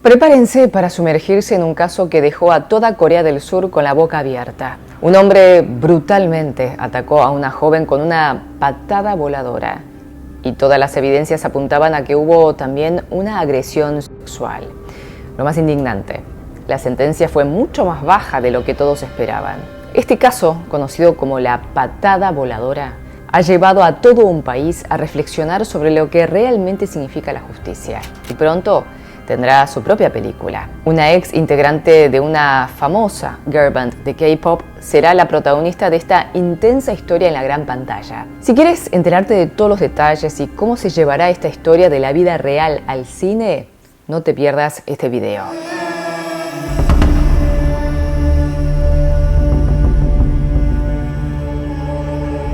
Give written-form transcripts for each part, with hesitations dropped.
Prepárense para sumergirse en un caso que dejó a toda Corea del Sur con la boca abierta. Un hombre brutalmente atacó a una joven con una patada voladora y todas las evidencias apuntaban a que hubo también una agresión sexual. Lo más indignante, la sentencia fue mucho más baja de lo que todos esperaban. Este caso, conocido como la patada voladora, ha llevado a todo un país a reflexionar sobre lo que realmente significa la justicia. Y pronto tendrá su propia película. Una ex integrante de una famosa girl band de K-pop será la protagonista de esta intensa historia en la gran pantalla. Si quieres enterarte de todos los detalles y cómo se llevará esta historia de la vida real al cine, no te pierdas este video.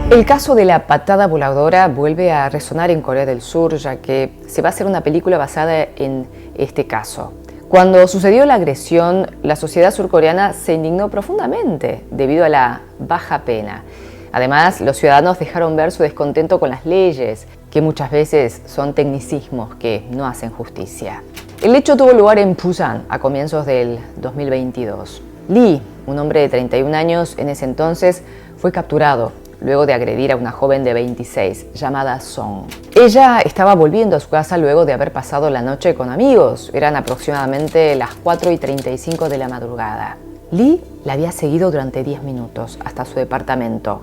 El caso de la patada voladora vuelve a resonar en Corea del Sur, ya que se va a hacer una película basada en este caso. Cuando sucedió la agresión, la sociedad surcoreana se indignó profundamente debido a la baja pena. Además, los ciudadanos dejaron ver su descontento con las leyes, que muchas veces son tecnicismos que no hacen justicia. El hecho tuvo lugar en Busan a comienzos del 2022. Lee, un hombre de 31 años en ese entonces, fue capturado luego de agredir a una joven de 26 llamada Song. Ella estaba volviendo a su casa luego de haber pasado la noche con amigos. Eran aproximadamente las 4:35 de la madrugada. Lee la había seguido durante 10 minutos hasta su departamento.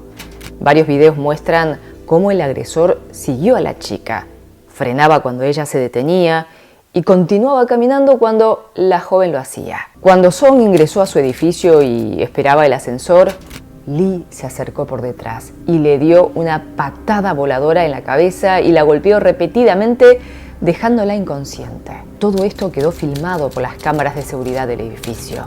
Varios videos muestran cómo el agresor siguió a la chica, frenaba cuando ella se detenía y continuaba caminando cuando la joven lo hacía. Cuando Song ingresó a su edificio y esperaba el ascensor, Lee se acercó por detrás y le dio una patada voladora en la cabeza y la golpeó repetidamente, dejándola inconsciente. Todo esto quedó filmado por las cámaras de seguridad del edificio.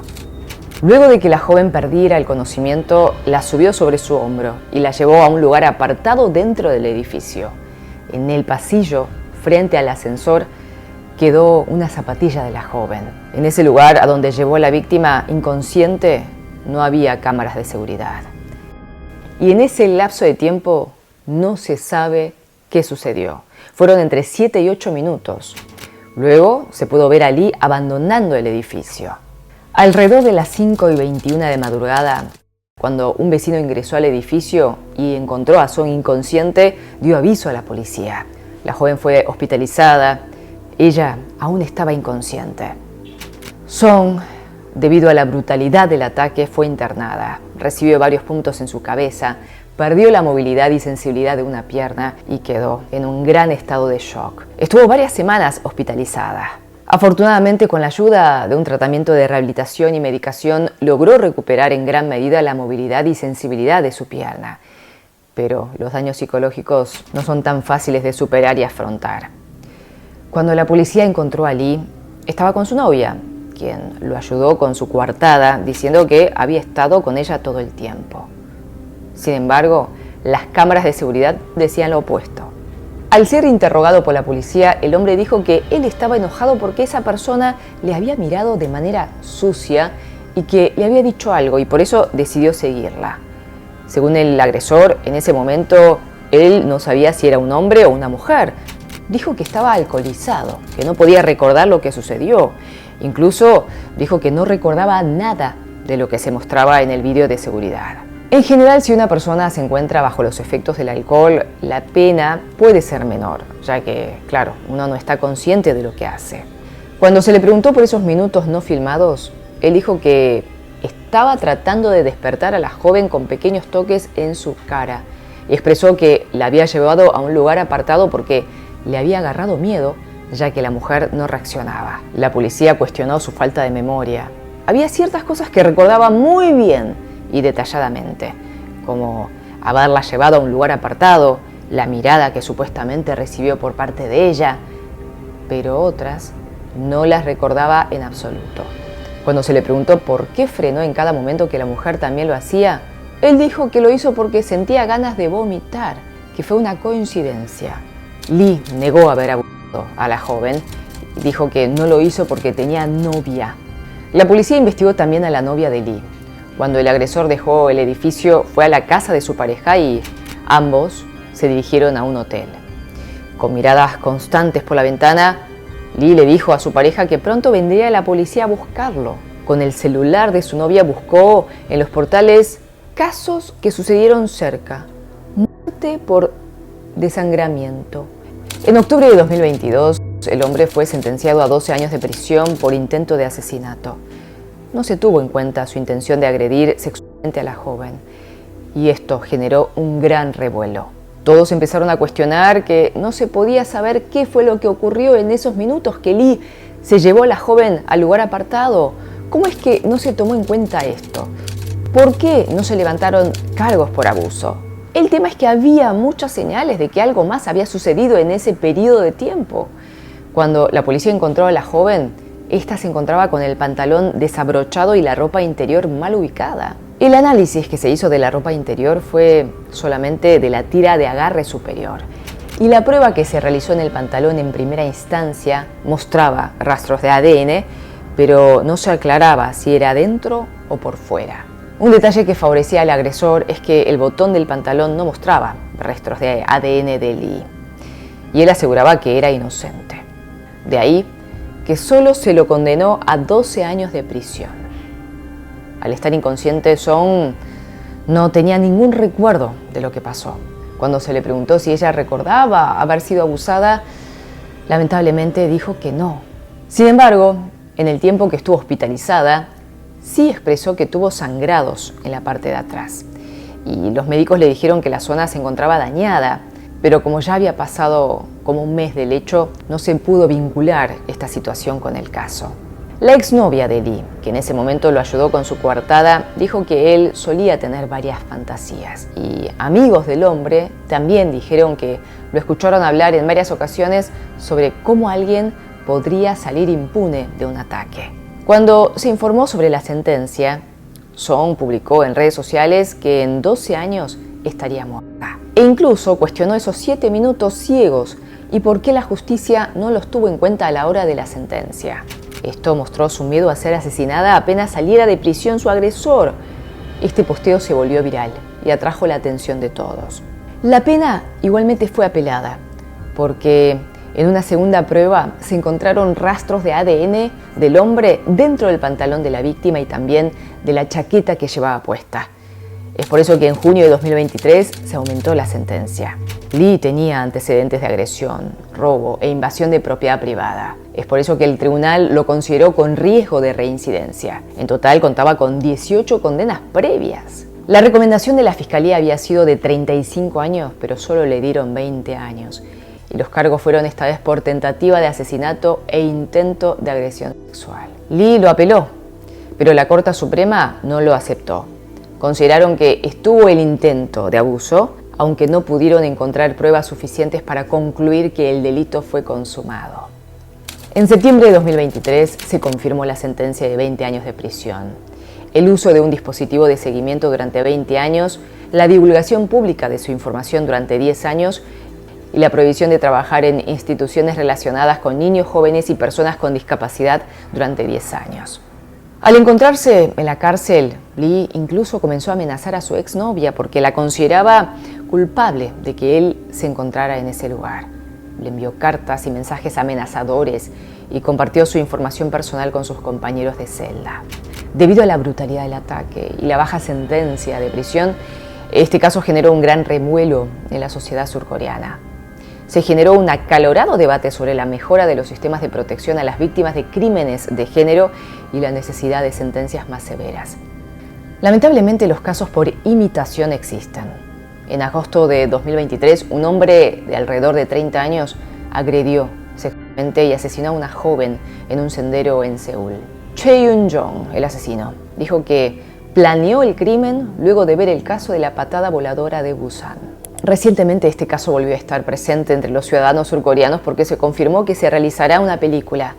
Luego de que la joven perdiera el conocimiento, la subió sobre su hombro y la llevó a un lugar apartado dentro del edificio. En el pasillo, frente al ascensor, quedó una zapatilla de la joven. En ese lugar a donde llevó a la víctima inconsciente, no había cámaras de seguridad. Y en ese lapso de tiempo no se sabe qué sucedió. Fueron entre 7 y 8 minutos. Luego se pudo ver a Lee abandonando el edificio. Alrededor de las 5:21 de madrugada, cuando un vecino ingresó al edificio y encontró a Song inconsciente, dio aviso a la policía. La joven fue hospitalizada. Ella aún estaba inconsciente. Song, debido a la brutalidad del ataque, fue internada. Recibió varios puntos en su cabeza, perdió la movilidad y sensibilidad de una pierna y quedó en un gran estado de shock. Estuvo varias semanas hospitalizada. Afortunadamente, con la ayuda de un tratamiento de rehabilitación y medicación, logró recuperar en gran medida la movilidad y sensibilidad de su pierna. Pero los daños psicológicos no son tan fáciles de superar y afrontar. Cuando la policía encontró a Lee, estaba con su novia, quien lo ayudó con su coartada, diciendo que había estado con ella todo el tiempo. Sin embargo, las cámaras de seguridad decían lo opuesto. Al ser interrogado por la policía, el hombre dijo que él estaba enojado porque esa persona le había mirado de manera sucia y que le había dicho algo y por eso decidió seguirla. Según el agresor, en ese momento él no sabía si era un hombre o una mujer. Dijo que estaba alcoholizado, que no podía recordar lo que sucedió. Incluso dijo que no recordaba nada de lo que se mostraba en el vídeo de seguridad. En general, si una persona se encuentra bajo los efectos del alcohol, la pena puede ser menor, ya que, claro, uno no está consciente de lo que hace. Cuando se le preguntó por esos minutos no filmados, él dijo que estaba tratando de despertar a la joven con pequeños toques en su cara y expresó que la había llevado a un lugar apartado porque le había agarrado miedo, ya que la mujer no reaccionaba. La policía cuestionó su falta de memoria. Había ciertas cosas que recordaba muy bien y detalladamente, como haberla llevado a un lugar apartado, la mirada que supuestamente recibió por parte de ella, pero otras no las recordaba en absoluto. Cuando se le preguntó por qué frenó en cada momento que la mujer también lo hacía, él dijo que lo hizo porque sentía ganas de vomitar, que fue una coincidencia. Lee negó haber abusado a la joven y dijo que no lo hizo porque tenía novia. La policía investigó también a la novia de Lee. Cuando el agresor dejó el edificio, fue a la casa de su pareja y ambos se dirigieron a un hotel. Con miradas constantes por la ventana, Lee le dijo a su pareja que pronto vendría la policía a buscarlo. Con el celular de su novia buscó en los portales casos que sucedieron cerca. Muerte por desangramiento. En octubre de 2022, el hombre fue sentenciado a 12 años de prisión por intento de asesinato. No se tuvo en cuenta su intención de agredir sexualmente a la joven, y esto generó un gran revuelo. Todos empezaron a cuestionar que no se podía saber qué fue lo que ocurrió en esos minutos que Lee se llevó a la joven al lugar apartado. ¿Cómo es que no se tomó en cuenta esto? ¿Por qué no se levantaron cargos por abuso? El tema es que había muchas señales de que algo más había sucedido en ese periodo de tiempo. Cuando la policía encontró a la joven, esta se encontraba con el pantalón desabrochado y la ropa interior mal ubicada. El análisis que se hizo de la ropa interior fue solamente de la tira de agarre superior. Y la prueba que se realizó en el pantalón en primera instancia mostraba rastros de ADN, pero no se aclaraba si era dentro o por fuera. Un detalle que favorecía al agresor es que el botón del pantalón no mostraba rastros de ADN de Lee, y él aseguraba que era inocente. De ahí que solo se lo condenó a 12 años de prisión. Al estar inconsciente, Song no tenía ningún recuerdo de lo que pasó. Cuando se le preguntó si ella recordaba haber sido abusada, lamentablemente dijo que no. Sin embargo, en el tiempo que estuvo hospitalizada, sí expresó que tuvo sangrados en la parte de atrás. Y los médicos le dijeron que la zona se encontraba dañada, pero como ya había pasado como un mes del hecho, no se pudo vincular esta situación con el caso. La exnovia de Lee, que en ese momento lo ayudó con su coartada, dijo que él solía tener varias fantasías. Y amigos del hombre también dijeron que lo escucharon hablar en varias ocasiones sobre cómo alguien podría salir impune de un ataque. Cuando se informó sobre la sentencia, Song publicó en redes sociales que en 12 años estaría muerta. E incluso cuestionó esos 7 minutos ciegos y por qué la justicia no los tuvo en cuenta a la hora de la sentencia. Esto mostró su miedo a ser asesinada apenas saliera de prisión su agresor. Este posteo se volvió viral y atrajo la atención de todos. La pena igualmente fue apelada, porque en una segunda prueba se encontraron rastros de ADN del hombre dentro del pantalón de la víctima y también de la chaqueta que llevaba puesta. Es por eso que en junio de 2023 se aumentó la sentencia. Lee tenía antecedentes de agresión, robo e invasión de propiedad privada. Es por eso que el tribunal lo consideró con riesgo de reincidencia. En total contaba con 18 condenas previas. La recomendación de la fiscalía había sido de 35 años, pero solo le dieron 20 años. Y los cargos fueron esta vez por tentativa de asesinato e intento de agresión sexual. Lee lo apeló, pero la Corte Suprema no lo aceptó. Consideraron que estuvo el intento de abuso, aunque no pudieron encontrar pruebas suficientes para concluir que el delito fue consumado. En septiembre de 2023 se confirmó la sentencia de 20 años de prisión. El uso de un dispositivo de seguimiento durante 20 años, la divulgación pública de su información durante 10 años y la prohibición de trabajar en instituciones relacionadas con niños, jóvenes y personas con discapacidad durante 10 años. Al encontrarse en la cárcel, Lee incluso comenzó a amenazar a su exnovia porque la consideraba culpable de que él se encontrara en ese lugar. Le envió cartas y mensajes amenazadores y compartió su información personal con sus compañeros de celda. Debido a la brutalidad del ataque y la baja sentencia de prisión, este caso generó un gran revuelo en la sociedad surcoreana. Se generó un acalorado debate sobre la mejora de los sistemas de protección a las víctimas de crímenes de género y la necesidad de sentencias más severas. Lamentablemente, los casos por imitación existen. En agosto de 2023, un hombre de alrededor de 30 años agredió sexualmente y asesinó a una joven en un sendero en Seúl. Cheon-jong, el asesino, dijo que planeó el crimen luego de ver el caso de la patada voladora de Busan. Recientemente este caso volvió a estar presente entre los ciudadanos surcoreanos porque se confirmó que se realizará una película.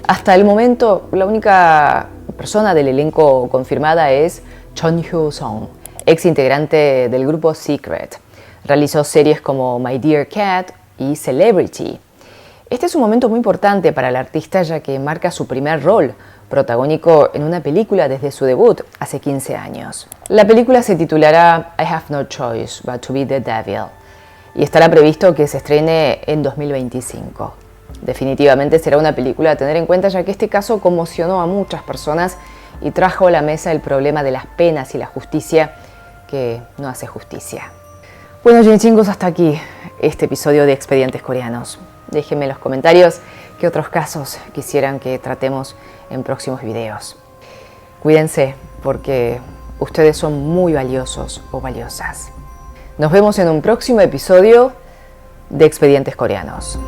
Hasta el momento, la única persona del elenco confirmada es Chon Hyo-sung, ex integrante del grupo Secret. Realizó series como My Dear Cat y Celebrity. Este es un momento muy importante para el artista ya que marca su primer rol protagónico en una película desde su debut hace 15 años. La película se titulará I Have No Choice But to Be the Devil y estará previsto que se estrene en 2025. Definitivamente será una película a tener en cuenta, ya que este caso conmocionó a muchas personas y trajo a la mesa el problema de las penas y la justicia que no hace justicia. Bueno, chingos, hasta aquí este episodio de Expedientes Coreanos. Déjenme en los comentarios qué otros casos quisieran que tratemos en próximos videos. Cuídense, porque ustedes son muy valiosos o valiosas. Nos vemos en un próximo episodio de Expedientes Coreanos.